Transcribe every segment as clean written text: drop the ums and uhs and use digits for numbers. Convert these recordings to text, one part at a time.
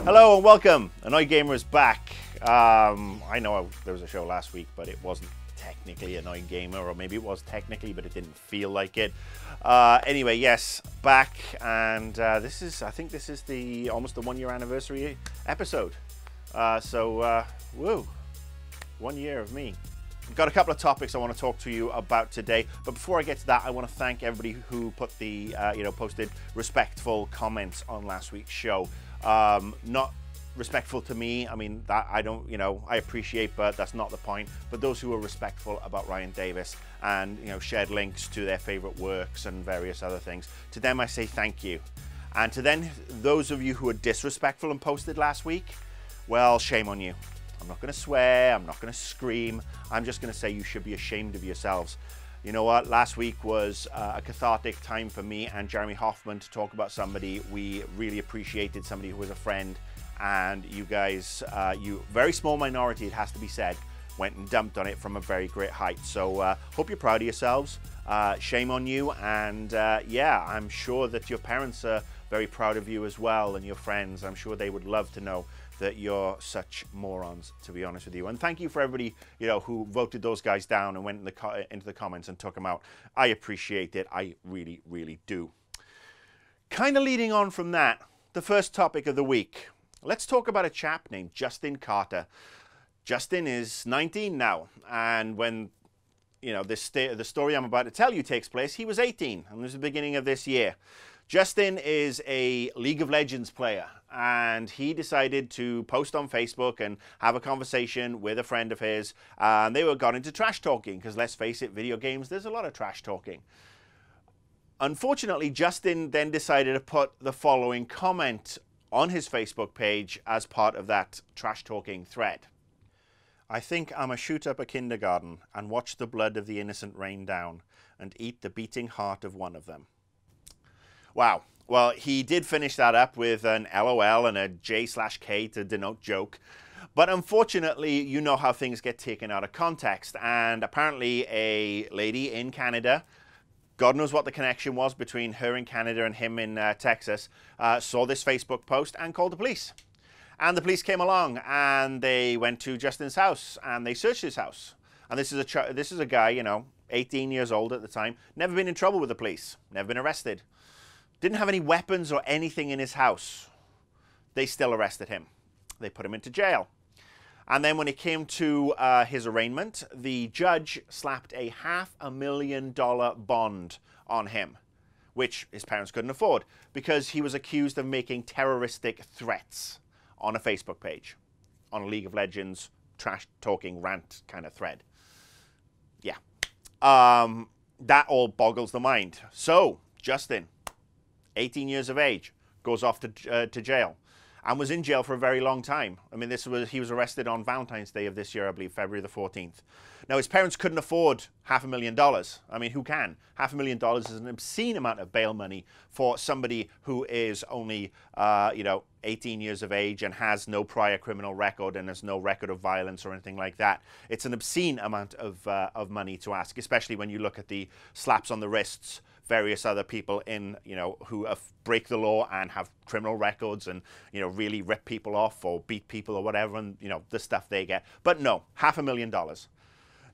Hello and welcome. Annoyed Gamer is back. I know there was a show last week, but it wasn't technically Annoyed Gamer, or maybe it was technically, but it didn't feel like it. Anyway, yes, back, and I think this is the almost the 1 year anniversary episode. Woo, 1 year of me. I've got a couple of topics I want to talk to you about today, but before I get to that, I want to thank everybody who put the posted respectful comments on last week's show. Not respectful to me, I mean, that I don't, I appreciate, but that's not the point. But those who are respectful about Ryan Davis and, shared links to their favorite works and various other things, to them I say thank you. And to then those of you who were disrespectful and posted last week, well, shame on you. I'm not going to swear, I'm not going to scream, I'm just going to say you should be ashamed of yourselves. You know what, last week was a cathartic time for me and Jeremy Hoffman to talk about somebody we really appreciated, somebody who was a friend, and you guys, you very small minority, it has to be said, went and dumped on it from a very great height. So hope you're proud of yourselves, shame on you, and yeah, I'm sure that your parents are very proud of you as well, and your friends. I'm sure they would love to know that you're such morons, to be honest with you. And thank you for everybody, who voted those guys down and went into the comments and took them out. I appreciate it. I really, really do. Kind of leading on from that, the first topic of the week. Let's talk about a chap named Justin Carter. Justin is 19 now, and when the story I'm about to tell you takes place, he was 18, and this is the beginning of this year. Justin is a League of Legends player, and he decided to post on Facebook and have a conversation with a friend of his, and they got into trash talking, because let's face it, video games, there's a lot of trash talking. Unfortunately, Justin then decided to put the following comment on his Facebook page as part of that trash talking thread. I think I'ma shoot up a kindergarten and watch the blood of the innocent rain down and eat the beating heart of one of them. Wow. Well, he did finish that up with an LOL and a J/K to denote joke. But unfortunately, you know how things get taken out of context. And apparently a lady in Canada, God knows what the connection was between her in Canada and him in Texas, saw this Facebook post and called the police. And the police came along and they went to Justin's house and they searched his house. And this is a guy, 18 years old at the time, never been in trouble with the police, never been arrested. Didn't have any weapons or anything in his house. They still arrested him. They put him into jail. And then when it came to his arraignment, the judge slapped a $500,000 bond on him, which his parents couldn't afford because he was accused of making terroristic threats on a Facebook page, on a League of Legends trash talking rant kind of thread. Yeah. That all boggles the mind. So, Justin, 18 years of age, goes off to jail, and was in jail for a very long time. I mean, he was arrested on Valentine's Day of this year, I believe, February the 14th. Now, his parents couldn't afford $500,000. I mean, who can? $500,000 is an obscene amount of bail money for somebody who is only, 18 years of age and has no prior criminal record and has no record of violence or anything like that. It's an obscene amount of money to ask, especially when you look at the slaps on the wrists various other people in, who break the law and have criminal records and, really rip people off or beat people or whatever, and, the stuff they get. But no, $500,000.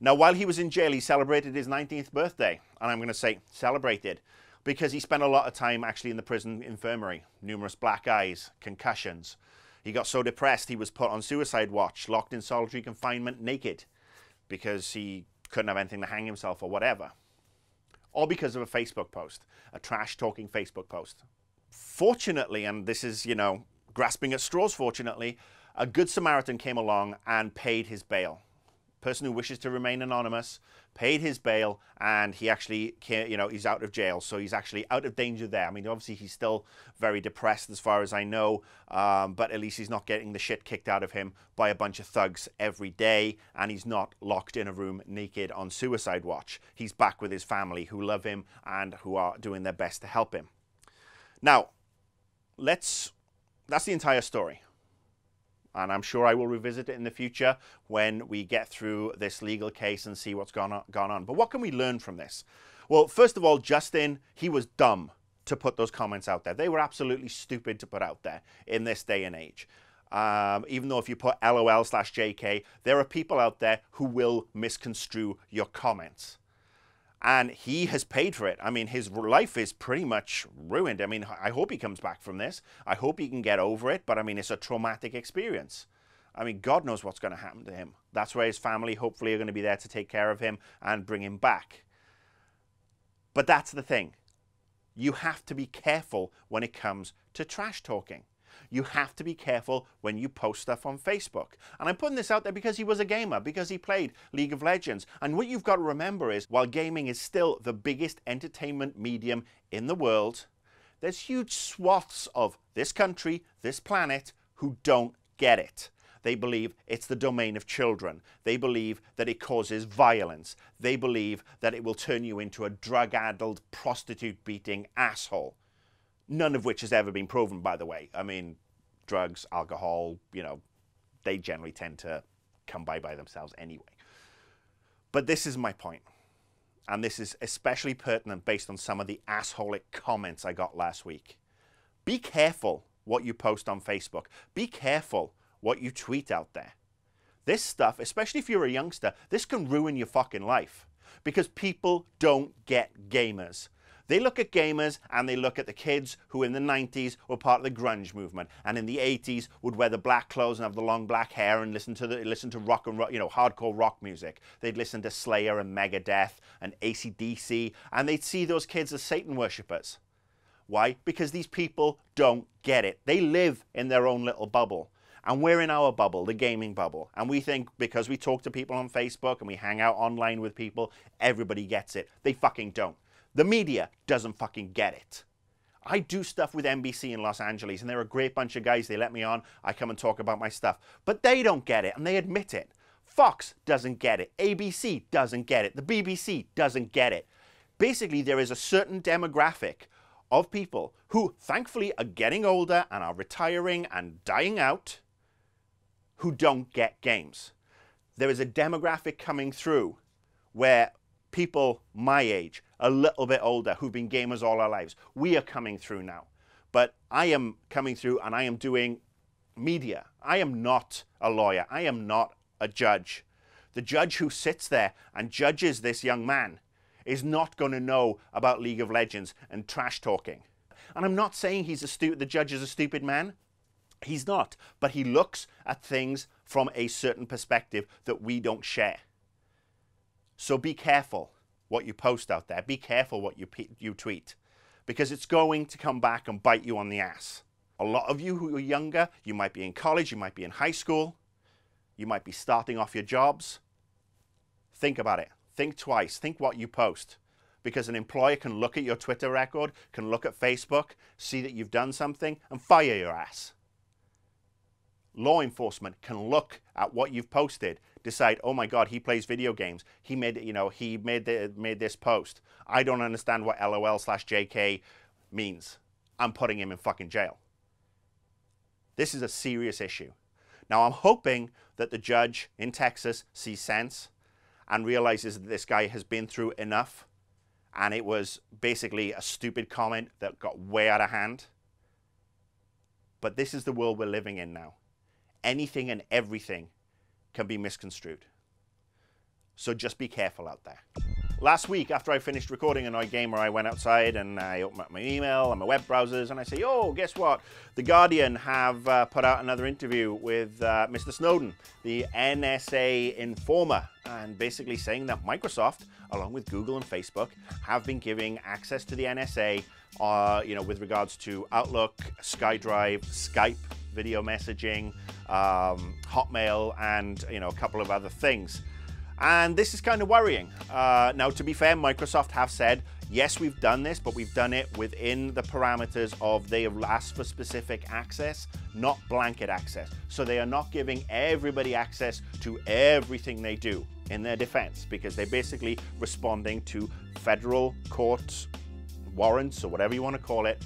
Now, while he was in jail, he celebrated his 19th birthday. And I'm going to say celebrated because he spent a lot of time actually in the prison infirmary. Numerous black eyes, concussions. He got so depressed he was put on suicide watch, locked in solitary confinement naked because he couldn't have anything to hang himself or whatever. All because of a Facebook post, a trash-talking Facebook post. Fortunately, and this is, grasping at straws fortunately, a good Samaritan came along and paid his bail. Person who wishes to remain anonymous paid his bail, and he actually, he's out of jail, so he's actually out of danger there. I mean, obviously he's still very depressed as far as I know, but at least he's not getting the shit kicked out of him by a bunch of thugs every day, and he's not locked in a room naked on suicide watch. He's back with his family who love him and who are doing their best to help him. Now, that's the entire story. And I'm sure I will revisit it in the future when we get through this legal case and see what's gone on. But what can we learn from this? Well, first of all, Justin, he was dumb. to put those comments out there. They were absolutely stupid to put out there in this day and age. Even though if you put LOL/JK, there are people out there who will misconstrue your comments. And he has paid for it. I mean, his life is pretty much ruined. I mean, I hope he comes back from this. I hope he can get over it. But I mean, it's a traumatic experience. I mean, God knows what's going to happen to him. That's where his family hopefully are going to be there to take care of him and bring him back. But that's the thing. You have to be careful when it comes to trash talking. You have to be careful when you post stuff on Facebook. And I'm putting this out there because he was a gamer, because he played League of Legends. And what you've got to remember is, while gaming is still the biggest entertainment medium in the world, there's huge swaths of this country, this planet, who don't get it. They believe it's the domain of children. They believe that it causes violence. They believe that it will turn you into a drug-addled, prostitute-beating asshole. None of which has ever been proven, by the way. I mean, drugs, alcohol, you know, they generally tend to come by themselves anyway. But this is my point. And this is especially pertinent based on some of the assholic comments I got last week. Be careful what you post on Facebook. Be careful what you tweet out there. This stuff, especially if you're a youngster, this can ruin your fucking life. Because people don't get gamers. They look at gamers and they look at the kids who in the 90s were part of the grunge movement and in the 80s would wear the black clothes and have the long black hair and listen to rock and roll, you know, hardcore rock music. They'd listen to Slayer and Megadeth and AC/DC, and they'd see those kids as Satan worshippers. Why? Because these people don't get it. They live in their own little bubble. And we're in our bubble, the gaming bubble. And we think because we talk to people on Facebook and we hang out online with people, everybody gets it. They fucking don't. The media doesn't fucking get it. I do stuff with NBC in Los Angeles, and they're a great bunch of guys. They let me on. I come and talk about my stuff. But they don't get it, and they admit it. Fox doesn't get it. ABC doesn't get it. The BBC doesn't get it. Basically, there is a certain demographic of people who, thankfully, are getting older and are retiring and dying out who don't get games. There is a demographic coming through where people my age, a little bit older, who've been gamers all our lives, we are coming through now. But I am coming through and I am doing media. I am not a lawyer. I am not a judge. The judge who sits there and judges this young man is not going to know about League of Legends and trash talking. And I'm not saying the judge is a stupid man. He's not. But he looks at things from a certain perspective that we don't share. So be careful what you post out there. Be careful what you tweet, because it's going to come back and bite you on the ass. A lot of you who are younger, you might be in college, you might be in high school, you might be starting off your jobs. Think about it. Think twice. Think what you post, because an employer can look at your Twitter record, can look at Facebook, see that you've done something, and fire your ass. Law enforcement can look at what you've posted, decide, oh my God, he plays video games. He made this post. I don't understand what LOL/JK means. I'm putting him in fucking jail. This is a serious issue. Now, I'm hoping that the judge in Texas sees sense and realizes that this guy has been through enough and it was basically a stupid comment that got way out of hand. But this is the world we're living in now. Anything and everything can be misconstrued. So just be careful out there. Last week, after I finished recording Annoyed Gamer, I went outside and I opened up my email and my web browsers and I say, oh, guess what? The Guardian have put out another interview with Mr. Snowden, the NSA informer, and basically saying that Microsoft, along with Google and Facebook, have been giving access to the NSA, with regards to Outlook, SkyDrive, Skype, video messaging, Hotmail, and a couple of other things. And this is kind of worrying. Now, to be fair, Microsoft have said, yes, we've done this, but we've done it within the parameters of they have asked for specific access, not blanket access. So they are not giving everybody access to everything they do in their defense, because they're basically responding to federal court warrants, or whatever you want to call it,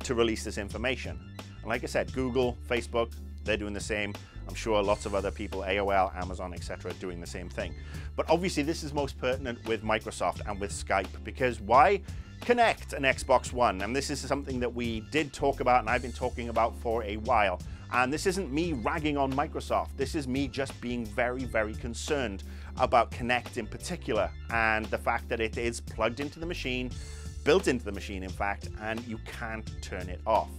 to release this information. And like I said, Google, Facebook, they're doing the same. I'm sure lots of other people, AOL, Amazon, etc., are doing the same thing. But obviously this is most pertinent with Microsoft and with Skype, because why? Connect an Xbox One, and this is something that we did talk about and I've been talking about for a while. And this isn't me ragging on Microsoft. This is me just being very, very concerned about Kinect in particular, and the fact that it is plugged into the machine, built into the machine in fact, and you can't turn it off.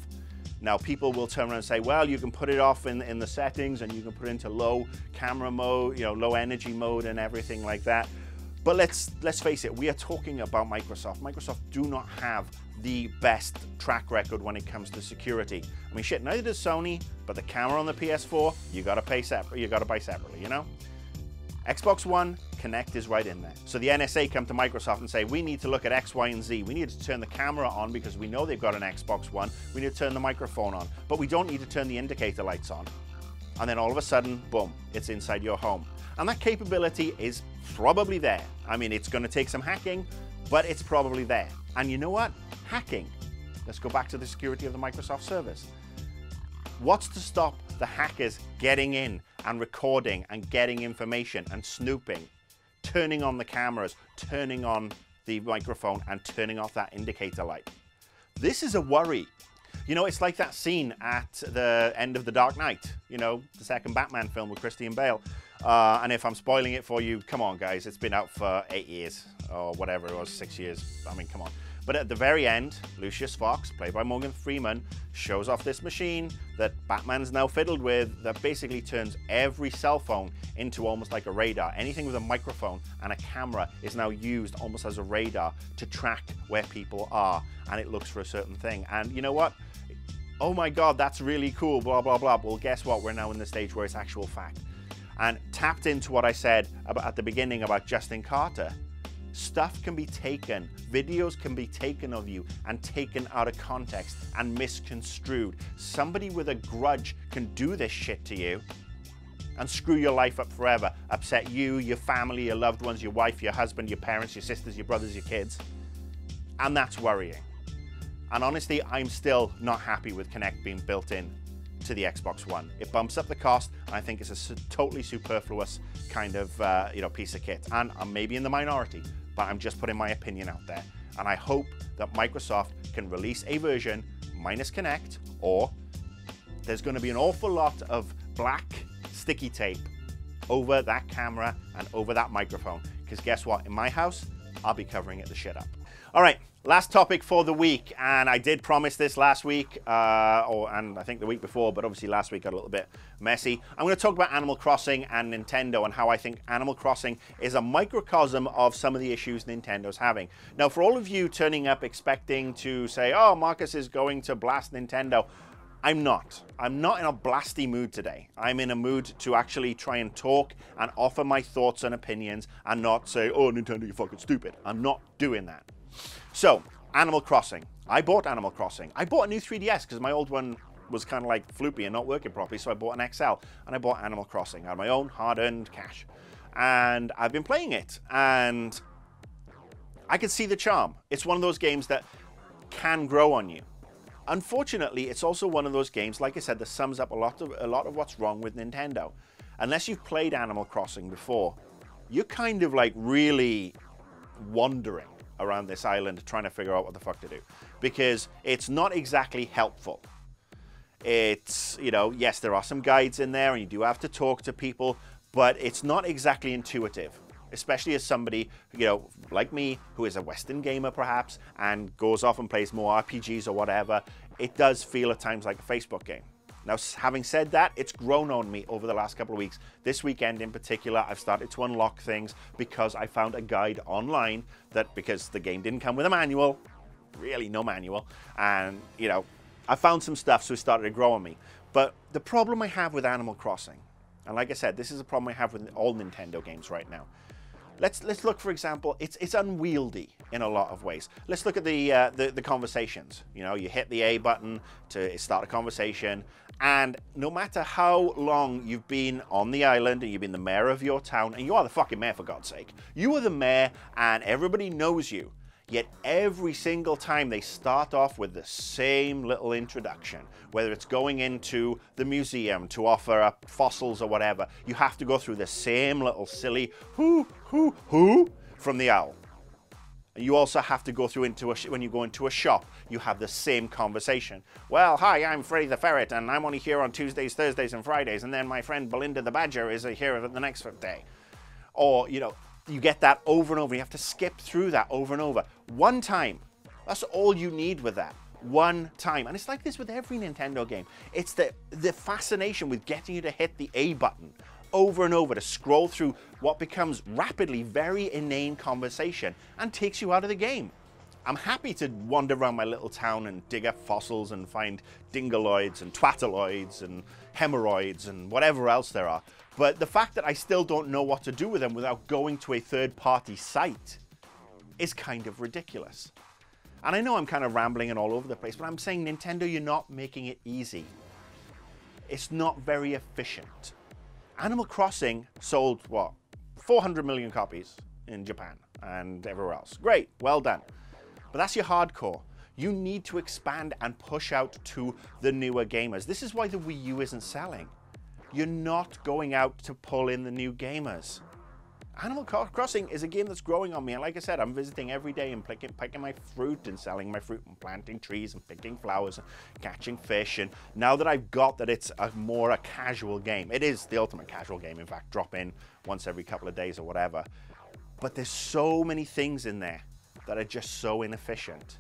Now people will turn around and say, well, you can put it off in the settings and you can put it into low camera mode, you know, low energy mode and everything like that. But let's face it, we are talking about Microsoft. Microsoft do not have the best track record when it comes to security. I mean, shit, neither does Sony, but the camera on the PS4, you gotta buy separately, you know? Xbox One, Kinect is right in there. So the NSA come to Microsoft and say, we need to look at X, Y, and Z. We need to turn the camera on because we know they've got an Xbox One. We need to turn the microphone on, but we don't need to turn the indicator lights on. And then all of a sudden, boom, it's inside your home. And that capability is probably there. I mean, it's gonna take some hacking, but it's probably there. And you know what? Hacking. Let's go back to the security of the Microsoft service. What's to stop the hackers getting in and recording and getting information and snooping, turning on the cameras, turning on the microphone and turning off that indicator light? This is a worry. You know, it's like that scene at the end of The Dark Knight, you know, the second Batman film with Christian Bale. And if I'm spoiling it for you, come on guys, it's been out for 8 years or whatever it was, 6 years. I mean, come on. But at the very end, Lucius Fox, played by Morgan Freeman, shows off this machine that Batman's now fiddled with that basically turns every cell phone into almost like a radar. Anything with a microphone and a camera is now used almost as a radar to track where people are, and it looks for a certain thing. And you know what? Oh my God, that's really cool, blah, blah, blah. Well, guess what? We're now in the stage where it's actual fact. And tapped into what I said about at the beginning about Justin Carter. Stuff can be taken, videos can be taken of you and taken out of context and misconstrued. Somebody with a grudge can do this shit to you and screw your life up forever, upset you, your family, your loved ones, your wife, your husband, your parents, your sisters, your brothers, your kids. And that's worrying. And honestly, I'm still not happy with Kinect being built in to the Xbox One. It bumps up the cost, and I think it's a totally superfluous kind of piece of kit. And I'm maybe in the minority, but I'm just putting my opinion out there. And I hope that Microsoft can release a version minus Kinect, or there's going to be an awful lot of black sticky tape over that camera and over that microphone. Because guess what? In my house, I'll be covering it the shit up. All right. Last topic for the week, and I did promise this last week, and I think the week before, but obviously last week got a little bit messy. I'm going to talk about Animal Crossing and Nintendo and how I think Animal Crossing is a microcosm of some of the issues Nintendo's having. Now, for all of you turning up expecting to say, oh, Marcus is going to blast Nintendo, I'm not. I'm not in a blasty mood today. I'm in a mood to actually try and talk and offer my thoughts and opinions and not say, oh, Nintendo, you're fucking stupid. I'm not doing that. So, Animal Crossing. I bought Animal Crossing. I bought a new 3DS because my old one was kind of like floopy and not working properly, so I bought an XL, and I bought Animal Crossing out of my own hard-earned cash. And I've been playing it, and I can see the charm. It's one of those games that can grow on you. Unfortunately, it's also one of those games, like I said, that sums up a lot of what's wrong with Nintendo. Unless you've played Animal Crossing before, you're kind of like really wandering around this island trying to figure out what the fuck to do, because it's not exactly helpful. It's, you know, yes, there are some guides in there and you do have to talk to people, but it's not exactly intuitive, especially as somebody, you know, like me, who is a Western gamer perhaps and goes off and plays more RPGs or whatever. It does feel at times like a Facebook game. Now, having said that, it's grown on me over the last couple of weeks. This weekend in particular, I've started to unlock things because I found a guide online that, because the game didn't come with a manual, really no manual, and, you know, I found some stuff, so it started to grow on me. But the problem I have with Animal Crossing, and like I said, this is a problem I have with all Nintendo games right now. Let's look, for example, it's unwieldy in a lot of ways. Let's look at the conversations. You know, you hit the A button to start a conversation, and no matter how long you've been on the island and you've been the mayor of your town, and you are the fucking mayor for God's sake, you are the mayor and everybody knows you, yet every single time they start off with the same little introduction, whether it's going into the museum to offer up fossils or whatever, you have to go through the same little silly who from the owl. You also have to go through when you go into a shop, you have the same conversation. Well, hi, I'm Freddy the Ferret, and I'm only here on Tuesdays, Thursdays, and Fridays, and then my friend Belinda the Badger is here the next day. Or, you know, you get that over and over. You have to skip through that over and over. One time, that's all you need with that. One time. And it's like this with every Nintendo game. It's the fascination with getting you to hit the A button over and over to scroll through what becomes rapidly very inane conversation and takes you out of the game. I'm happy to wander around my little town and dig up fossils and find dingaloids and twataloids and hemorrhoids and whatever else there are. But the fact that I still don't know what to do with them without going to a third-party site is kind of ridiculous. And I know I'm kind of rambling and all over the place, but I'm saying, Nintendo, you're not making it easy. It's not very efficient. Animal Crossing sold, what, 400 million copies in Japan and everywhere else. Great, well done. But that's your hardcore. You need to expand and push out to the newer gamers. This is why the Wii U isn't selling. You're not going out to pull in the new gamers. Animal Crossing is a game that's growing on me, and like I said, I'm visiting every day and picking my fruit and selling my fruit and planting trees and picking flowers and catching fish. And now that I've got that it's more a casual game, it is the ultimate casual game, in fact, drop in once every couple of days or whatever. But there's so many things in there that are just so inefficient.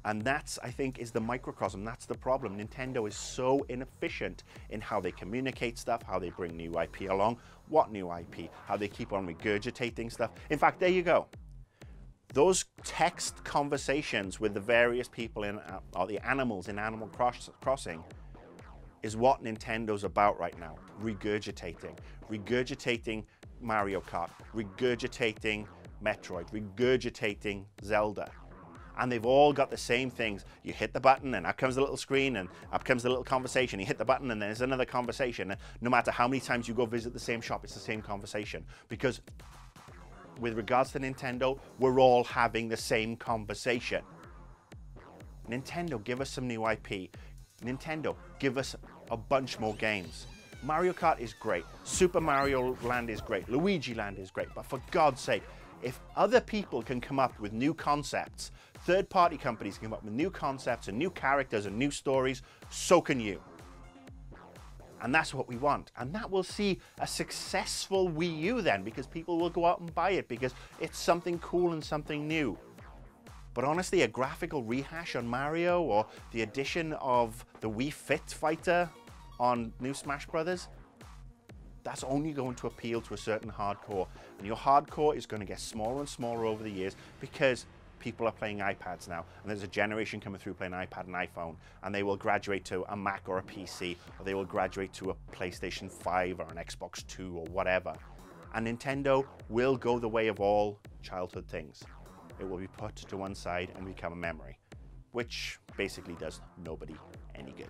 And that's, I think, is the microcosm. That's the problem. Nintendo is so inefficient in how they communicate stuff, how they bring new IP along, what new IP, how they keep on regurgitating stuff. In fact, there you go. Those text conversations with the various people in, or the animals in Animal Crossing, is what Nintendo's about right now. Regurgitating. Regurgitating Mario Kart. Regurgitating Metroid. Regurgitating Zelda. And they've all got the same things. You hit the button and up comes the little screen and up comes the little conversation. You hit the button and there's another conversation. And no matter how many times you go visit the same shop, it's the same conversation. Because with regards to Nintendo, we're all having the same conversation. Nintendo, give us some new IP. Nintendo, give us a bunch more games. Mario Kart is great. Super Mario Land is great. Luigi Land is great. But for God's sake, if other people can come up with new concepts, third-party companies can come up with new concepts and new characters and new stories, so can you. And that's what we want. And that will see a successful Wii U then, because people will go out and buy it because it's something cool and something new. But honestly, a graphical rehash on Mario or the addition of the Wii Fit fighter on New Smash Brothers, that's only going to appeal to a certain hardcore. And your hardcore is going to get smaller and smaller over the years because people are playing iPads now. And there's a generation coming through playing iPad and iPhone. And they will graduate to a Mac or a PC. Or they will graduate to a PlayStation 5 or an Xbox 2 or whatever. And Nintendo will go the way of all childhood things. It will be put to one side and become a memory. Which basically does nobody any good.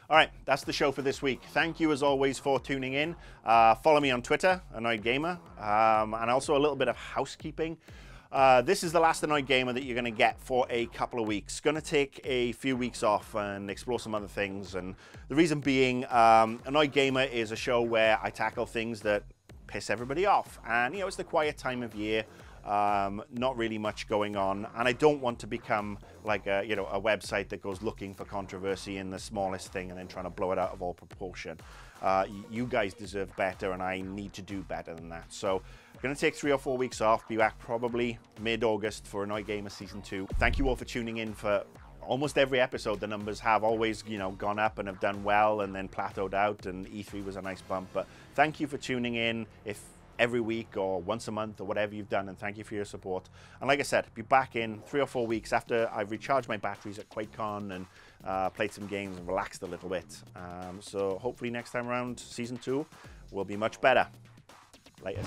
All right, that's the show for this week. Thank you, as always, for tuning in. Follow me on Twitter, Annoyed Gamer, and also a little bit of housekeeping. This is the last Annoyed Gamer that you're going to get for a couple of weeks. Going to take a few weeks off and explore some other things. And the reason being, Annoyed Gamer is a show where I tackle things that piss everybody off. And, you know, it's the quiet time of year. Not really much going on, and I don't want to become like a website that goes looking for controversy in the smallest thing and then trying to blow it out of all proportion. You guys deserve better, and I need to do better than that. So I'm going to take 3 or 4 weeks off, be back probably mid-August for Annoyed Gamer Season 2. Thank you all for tuning in for almost every episode. The numbers have always, gone up and have done well and then plateaued out, and E3 was a nice bump. But thank you for tuning in. If every week or once a month or whatever you've done, and thank you for your support. And like I said, be back in 3 or 4 weeks after I've recharged my batteries at QuakeCon and played some games and relaxed a little bit. So hopefully next time around, Season 2 will be much better. Later.